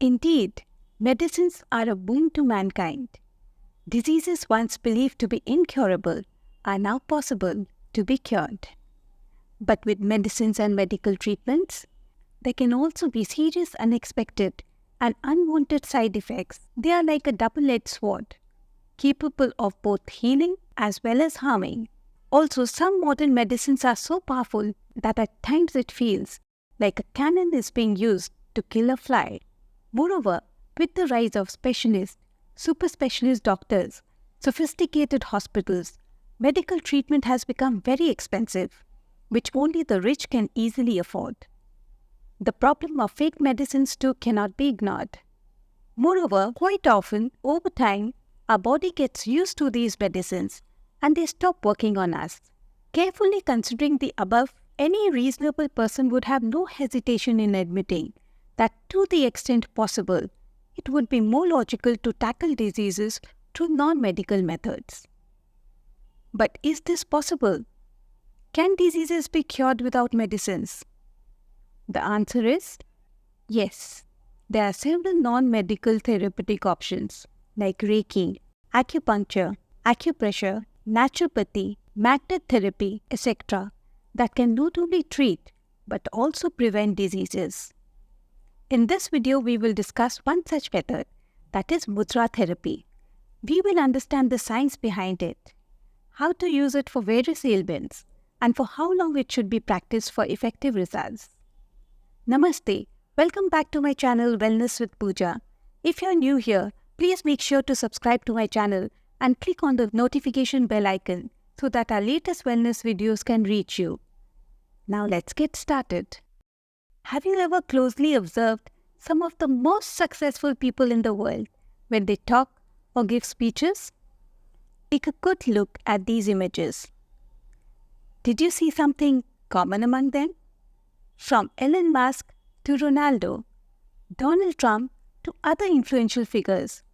Indeed, medicines are a boon to mankind. Diseases once believed to be incurable are now possible to be cured. But with medicines and medical treatments, there can also be serious, unexpected, and unwanted side effects. They are like a double-edged sword, capable of both healing as well as harming. Also, some modern medicines are so powerful that at times it feels like a cannon is being used to kill a fly. Moreover, with the rise of specialists, super specialist doctors, sophisticated hospitals, medical treatment has become very expensive, which only the rich can easily afford. The problem of fake medicines too cannot be ignored. Moreover, quite often, over time, our body gets used to these medicines and they stop working on us. Carefully considering the above, any reasonable person would have no hesitation in admitting that to the extent possible, it would be more logical to tackle diseases through non-medical methods. But is this possible? Can diseases be cured without medicines? The answer is yes. There are several non-medical therapeutic options like Reiki, acupuncture, acupressure, naturopathy, magnet therapy, etc. that can not only treat but also prevent diseases. In this video, we will discuss one such method, that is mudra therapy. We will understand the science behind it, how to use it for various ailments, and for how long it should be practiced for effective results. Namaste. Welcome back to my channel Wellness with Pooja. If you are new here, please make sure to subscribe to my channel and click on the notification bell icon so that our latest wellness videos can reach you. Now let's get started. Have you ever closely observed some of the most successful people in the world when they talk or give speeches? Take a good look at these images. Did you see something common among them? From Elon Musk to Ronaldo, Donald Trump to other influential figures,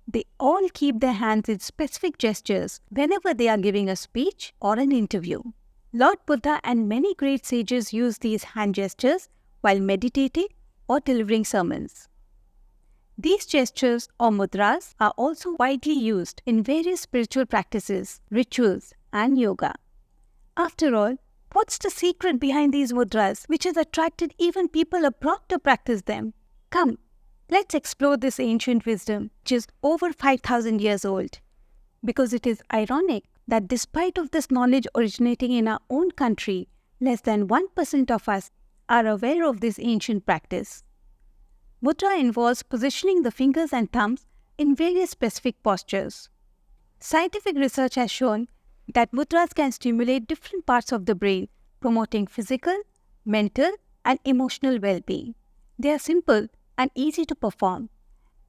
they all keep their hands in specific gestures whenever they are giving a speech or an interview. Lord Buddha and many great sages use these hand gestures while meditating or delivering sermons. These gestures or mudras are also widely used in various spiritual practices, rituals, and yoga. After all, what's the secret behind these mudras which has attracted even people abroad to practice them? Come, let's explore this ancient wisdom, which is over 5,000 years old. Because it is ironic that despite of this knowledge originating in our own country, less than 1% of us are aware of this ancient practice. Mudra involves positioning the fingers and thumbs in various specific postures. Scientific research has shown that mudras can stimulate different parts of the brain, promoting physical, mental, and emotional well-being. They are simple and easy to perform,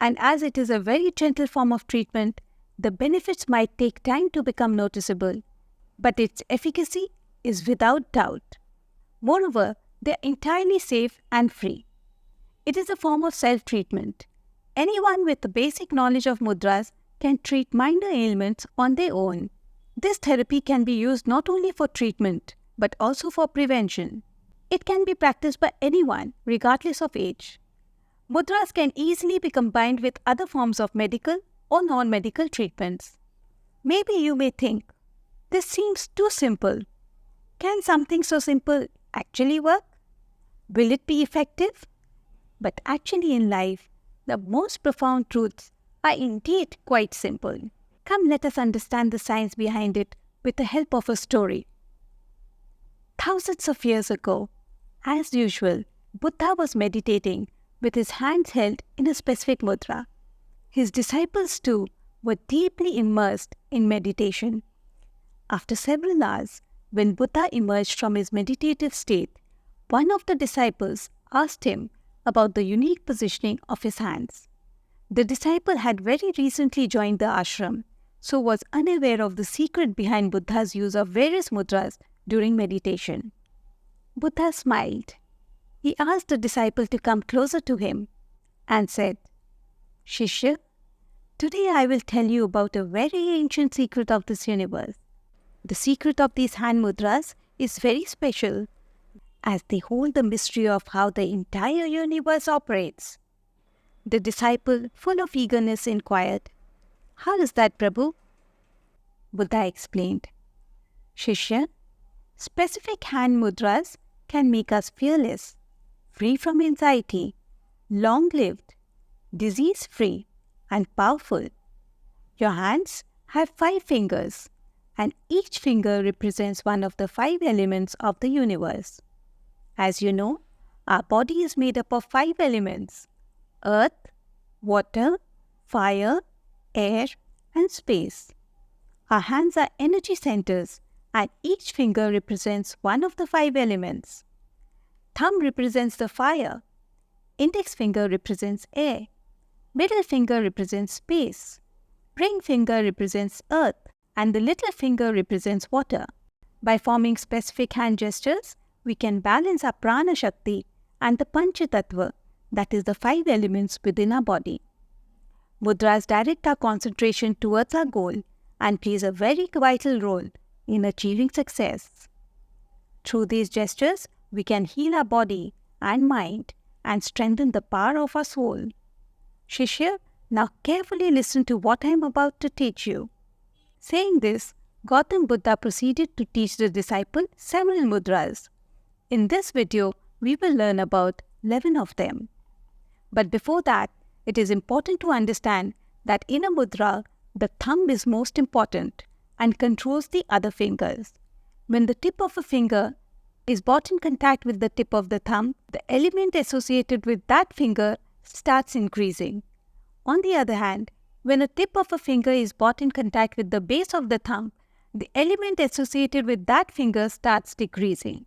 and as it is a very gentle form of treatment, the benefits might take time to become noticeable, but its efficacy is without doubt. Moreover, they are entirely safe and free. It is a form of self-treatment. Anyone with the basic knowledge of mudras can treat minor ailments on their own. This therapy can be used not only for treatment, but also for prevention. It can be practiced by anyone, regardless of age. Mudras can easily be combined with other forms of medical or non-medical treatments. Maybe you may think, this seems too simple. Can something so simple actually work? Will it be effective? But actually in life, the most profound truths are indeed quite simple. Come, let us understand the science behind it with the help of a story. Thousands of years ago, as usual, Buddha was meditating with his hands held in a specific mudra. His disciples too were deeply immersed in meditation. After several hours, when Buddha emerged from his meditative state, one of the disciples asked him about the unique positioning of his hands. The disciple had very recently joined the ashram, so was unaware of the secret behind Buddha's use of various mudras during meditation. Buddha smiled. He asked the disciple to come closer to him and said, "Shishya, today I will tell you about a very ancient secret of this universe. The secret of these hand mudras is very special, as they hold the mystery of how the entire universe operates. The disciple, full of eagerness, inquired, "How is that, Prabhu?" Buddha explained, "Shishya, specific hand mudras can make us fearless, free from anxiety, long-lived, disease-free, and powerful. Your hands have 5 fingers, and each finger represents one of the 5 elements of the universe. As you know, our body is made up of 5 elements: earth, water, fire, air, and space. Our hands are energy centers, and each finger represents one of the 5 elements. Thumb represents the fire, index finger represents air, middle finger represents space, ring finger represents earth, and the little finger represents water. By forming specific hand gestures, we can balance our prana shakti and the pancha tattva, that is the 5 elements within our body. Mudras direct our concentration towards our goal and plays a very vital role in achieving success. Through these gestures, we can heal our body and mind and strengthen the power of our soul. Shishya, now carefully listen to what I am about to teach you." Saying this, Gautam Buddha proceeded to teach the disciple several mudras. In this video, we will learn about 11 of them. But before that, it is important to understand that in a mudra, the thumb is most important and controls the other fingers. When the tip of a finger is brought in contact with the tip of the thumb, the element associated with that finger starts increasing. On the other hand, when a tip of a finger is brought in contact with the base of the thumb, the element associated with that finger starts decreasing.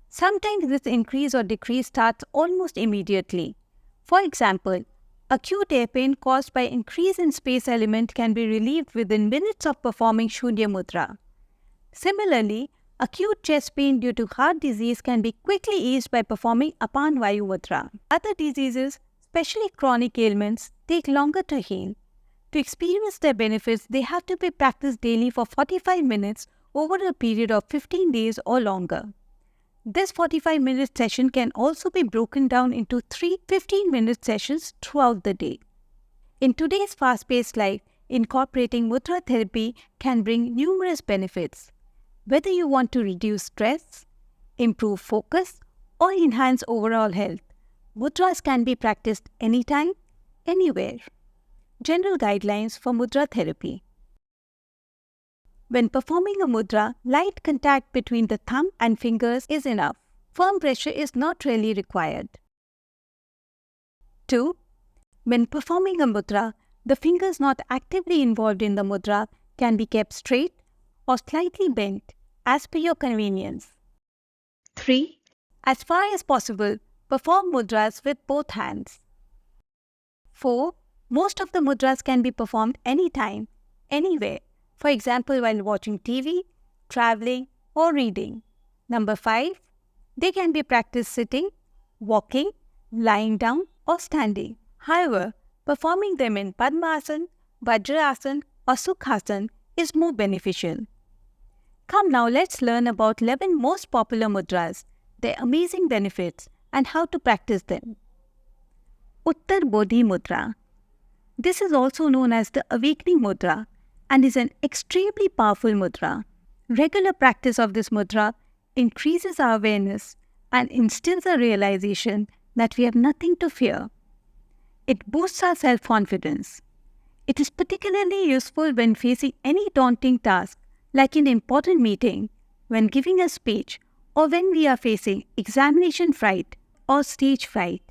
Sometimes this increase or decrease starts almost immediately. For example, acute air pain caused by increase in space element can be relieved within minutes of performing Shunya Mudra. Similarly, acute chest pain due to heart disease can be quickly eased by performing Apan Vayu Mudra. Other diseases, especially chronic ailments, take longer to heal. To experience their benefits, they have to be practiced daily for 45 minutes over a period of 15 days or longer. This 45-minute session can also be broken down into 3 15-minute sessions throughout the day. In today's fast-paced life, incorporating mudra therapy can bring numerous benefits. Whether you want to reduce stress, improve focus, or enhance overall health, mudras can be practiced anytime, anywhere. General guidelines for mudra therapy. When performing a mudra, light contact between the thumb and fingers is enough. Firm pressure is not really required. 2. When performing a mudra, the fingers not actively involved in the mudra can be kept straight or slightly bent as per your convenience. 3. As far as possible, perform mudras with both hands. 4. Most of the mudras can be performed anytime, anywhere. For example, while watching TV, traveling, or reading. 5. They can be practiced sitting, walking, lying down, or standing. However, performing them in Padmasana, Vajrasana, or Sukhasana is more beneficial. Come now, let's learn about 11 most popular mudras, their amazing benefits, and how to practice them. Uttar Bodhi Mudra. This is also known as the Awakening Mudra and is an extremely powerful mudra. Regular practice of this mudra increases our awareness and instills a realization that we have nothing to fear. It boosts our self-confidence. It is particularly useful when facing any daunting task, like an important meeting, when giving a speech, or when we are facing examination fright or stage fright,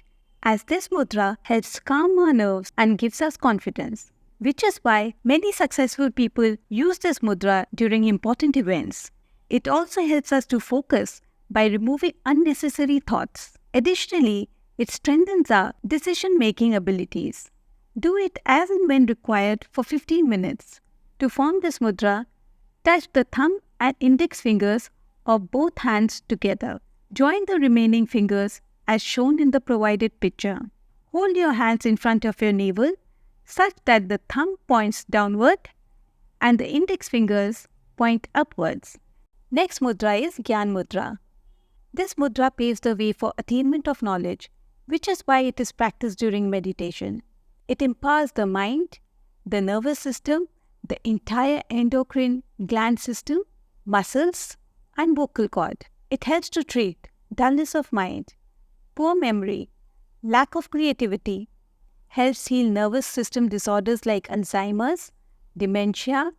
as this mudra helps calm our nerves and gives us confidence, which is why many successful people use this mudra during important events. It also helps us to focus by removing unnecessary thoughts. Additionally, it strengthens our decision-making abilities. Do it as and when required for 15 minutes. To form this mudra, touch the thumb and index fingers of both hands together. Join the remaining fingers as shown in the provided picture. Hold your hands in front of your navel such that the thumb points downward and the index fingers point upwards. Next mudra is Gyan Mudra. This mudra paves the way for attainment of knowledge. which is why it is practiced during meditation. It empowers the mind, the nervous system, the entire endocrine gland system, muscles, and vocal cord. It helps to treat dullness of mind, poor memory, lack of creativity, helps heal nervous system disorders like Alzheimer's, dementia,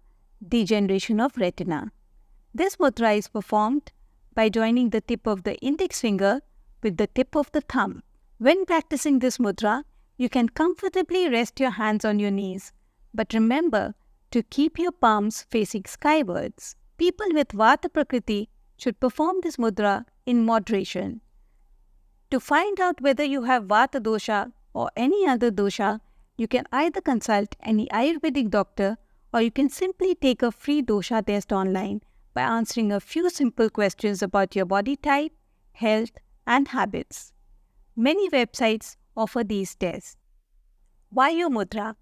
degeneration of retina. This mudra is performed by joining the tip of the index finger with the tip of the thumb. When practicing this mudra, you can comfortably rest your hands on your knees, but remember to keep your palms facing skywards. People with Vata Prakriti should perform this mudra in moderation. To find out whether you have Vata dosha or any other dosha, you can either consult any Ayurvedic doctor or you can simply take a free dosha test online by answering a few simple questions about your body type, health, and habits. Many websites offer these tests. Vayu Mudra.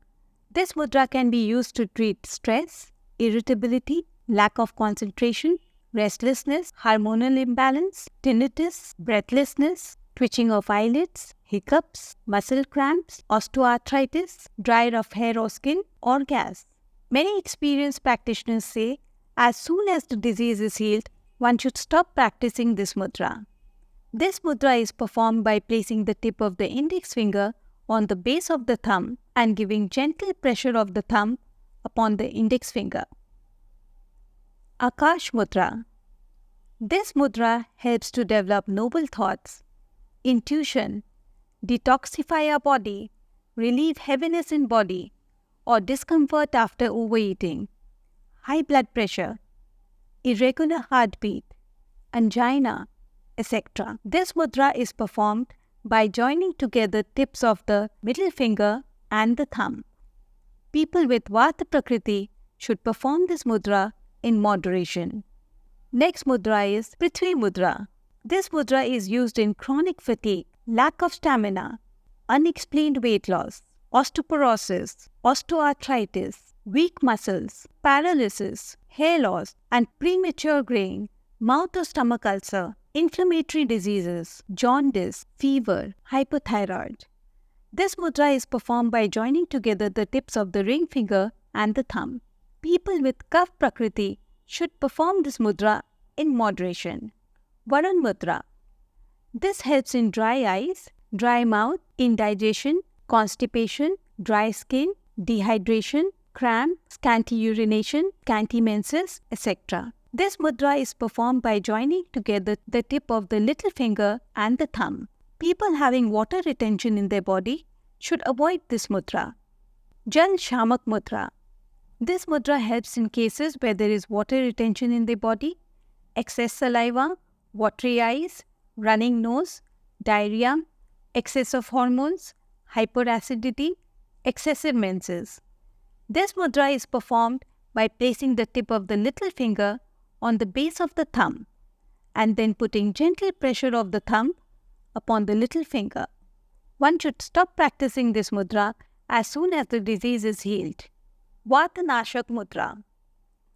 This mudra can be used to treat stress, irritability, lack of concentration, restlessness, hormonal imbalance, tinnitus, breathlessness, twitching of eyelids, hiccups, muscle cramps, osteoarthritis, dry rough hair or skin, or gas. Many experienced practitioners say as soon as the disease is healed, one should stop practicing this mudra. This mudra is performed by placing the tip of the index finger on the base of the thumb and giving gentle pressure of the thumb upon the index finger. Akash Mudra. This mudra helps to develop noble thoughts, intuition, detoxify our body, relieve heaviness in body or discomfort after overeating, high blood pressure, irregular heartbeat, angina, etc. This mudra is performed by joining together tips of the middle finger and the thumb. People with Vata Prakriti should perform this mudra in moderation. Next mudra is Prithvi Mudra. This mudra is used in chronic fatigue, lack of stamina, unexplained weight loss, osteoporosis, osteoarthritis, weak muscles, paralysis, hair loss, and premature graying, mouth or stomach ulcer, inflammatory diseases, jaundice, fever, hypothyroid. This mudra is performed by joining together the tips of the ring finger and the thumb. People with Kapha Prakriti should perform this mudra in moderation. Varun Mudra. This helps in dry eyes, dry mouth, indigestion, constipation, dry skin, dehydration, cramp, scanty urination, scanty menses, etc. This mudra is performed by joining together the tip of the little finger and the thumb. People having water retention in their body should avoid this mudra. Jal Shamak Mudra. This mudra helps in cases where there is water retention in the body, excess saliva, watery eyes, running nose, diarrhea, excess of hormones, hyperacidity, excessive menses. This mudra is performed by placing the tip of the little finger on the base of the thumb and then putting gentle pressure of the thumb upon the little finger. One should stop practicing this mudra as soon as the disease is healed. Vatanashak Mudra.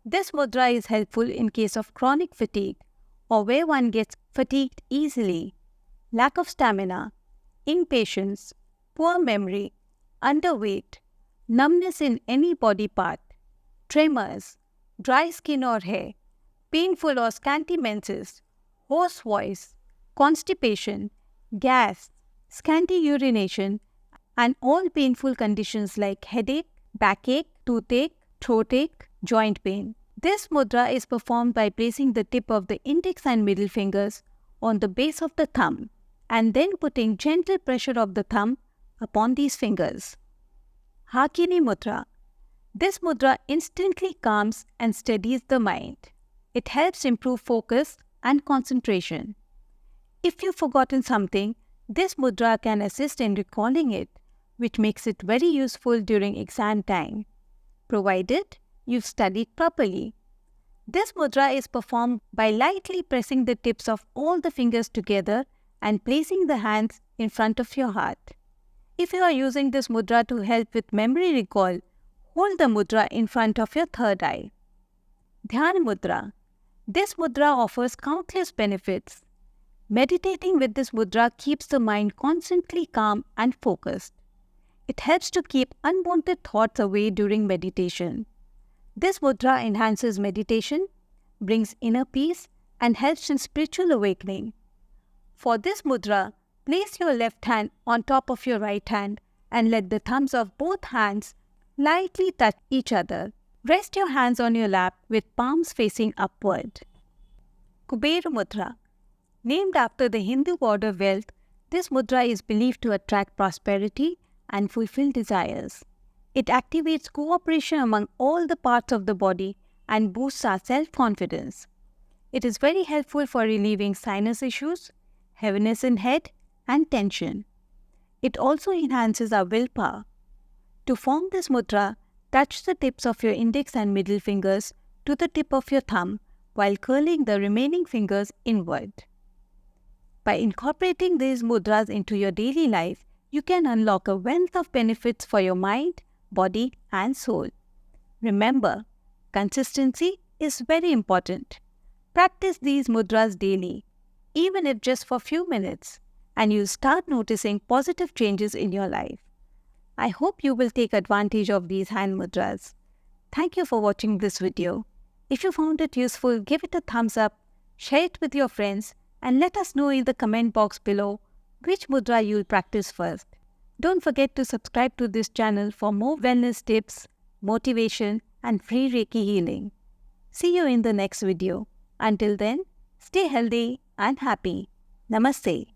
This mudra is helpful in case of chronic fatigue or where one gets fatigued easily, lack of stamina, impatience, poor memory, underweight, numbness in any body part, tremors, dry skin or hair, painful or scanty menses, hoarse voice, constipation, gas, scanty urination, and all painful conditions like headache, backache, toothache, throatache, joint pain. This mudra is performed by placing the tip of the index and middle fingers on the base of the thumb and then putting gentle pressure of the thumb upon these fingers. Hakini Mudra. This mudra instantly calms and steadies the mind. It helps improve focus and concentration. If you've forgotten something, this mudra can assist in recalling it, which makes it very useful during exam time, provided you've studied properly. This mudra is performed by lightly pressing the tips of all the fingers together and placing the hands in front of your heart. If you are using this mudra to help with memory recall, hold the mudra in front of your third eye. Dhyan Mudra. This mudra offers countless benefits. Meditating with this mudra keeps the mind constantly calm and focused. It helps to keep unwanted thoughts away during meditation. This mudra enhances meditation, brings inner peace, and helps in spiritual awakening. For this mudra, place your left hand on top of your right hand and let the thumbs of both hands lightly touch each other. Rest your hands on your lap with palms facing upward. Kuber Mudra. Named after the Hindu god of wealth, this mudra is believed to attract prosperity and fulfill desires. It activates cooperation among all the parts of the body and boosts our self-confidence. It is very helpful for relieving sinus issues, heaviness in head, and tension. It also enhances our willpower. To form this mudra, touch the tips of your index and middle fingers to the tip of your thumb while curling the remaining fingers inward. By incorporating these mudras into your daily life, you can unlock a wealth of benefits for your mind, body, and soul. Remember, consistency is very important. Practice these mudras daily, even if just for a few minutes, and you'll start noticing positive changes in your life. I hope you will take advantage of these hand mudras. Thank you for watching this video. If you found it useful, give it a thumbs up, share it with your friends, and let us know in the comment box below which mudra you'll practice first. Don't forget to subscribe to this channel for more wellness tips, motivation, and free Reiki healing. See you in the next video. Until then, stay healthy and happy. Namaste.